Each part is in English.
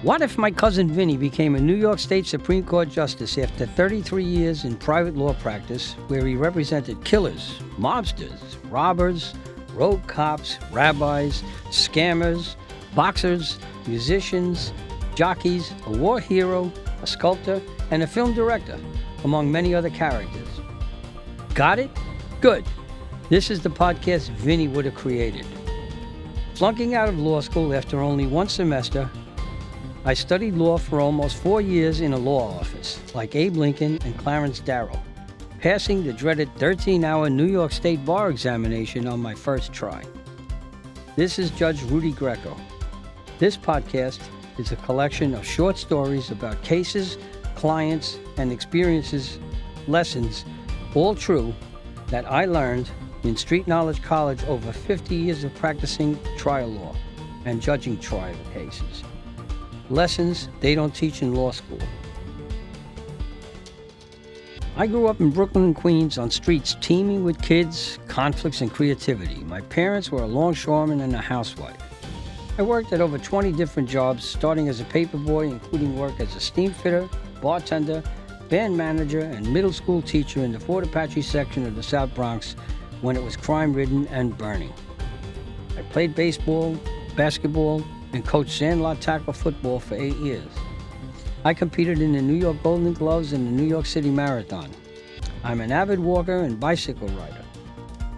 What if my cousin Vinny became a New York State Supreme Court Justice after 33 years in private law practice, where he represented killers, mobsters, robbers, rogue cops, rabbis, scammers, boxers, musicians, jockeys, a war hero, a sculptor, and a film director, among many other characters? Got it? Good. This is the podcast Vinny would have created. Flunking out of law school after only one semester, I studied law for almost 4 years in a law office, like Abe Lincoln and Clarence Darrow, passing the dreaded 13-hour New York State bar examination on my first try. This is Judge Rudy Greco. This podcast is a collection of short stories about cases, clients, and experiences, lessons, all true, that I learned in Street Knowledge College over 50 years of practicing trial law and judging trial cases. Lessons they don't teach in law school. I grew up in Brooklyn, Queens, on streets teeming with kids, conflicts, and creativity. My parents were a longshoreman and a housewife. I worked at over 20 different jobs, starting as a paperboy, including work as a steam fitter, bartender, band manager, and middle school teacher in the Fort Apache section of the South Bronx when it was crime-ridden and burning. I played baseball, basketball, and coached sandlot tackle football for 8 years. I competed in the New York Golden Gloves and the New York City Marathon. I'm an avid walker and bicycle rider.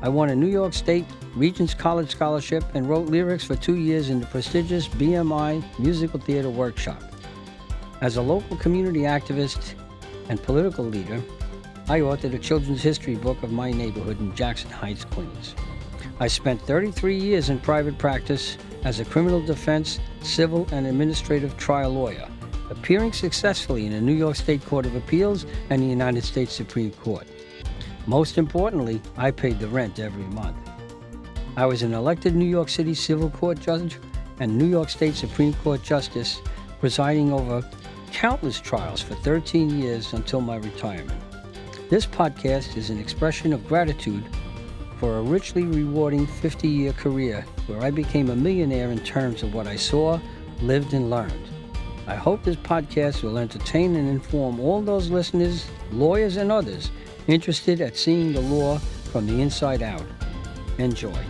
I won a New York State Regents College Scholarship and wrote lyrics for 2 years in the prestigious BMI Musical Theater Workshop. As a local community activist and political leader, I authored a children's history book of my neighborhood in Jackson Heights, Queens. I spent 33 years in private practice as a criminal defense, civil, and administrative trial lawyer, appearing successfully in the New York State Court of Appeals and the United States Supreme Court. Most importantly, I paid the rent every month. I was an elected New York City Civil Court judge and New York State Supreme Court Justice, presiding over countless trials for 13 years until my retirement. This podcast is an expression of gratitude for a richly rewarding 50-year career where I became a millionaire in terms of what I saw, lived, and learned. I hope this podcast will entertain and inform all those listeners, lawyers, and others interested at seeing the law from the inside out. Enjoy.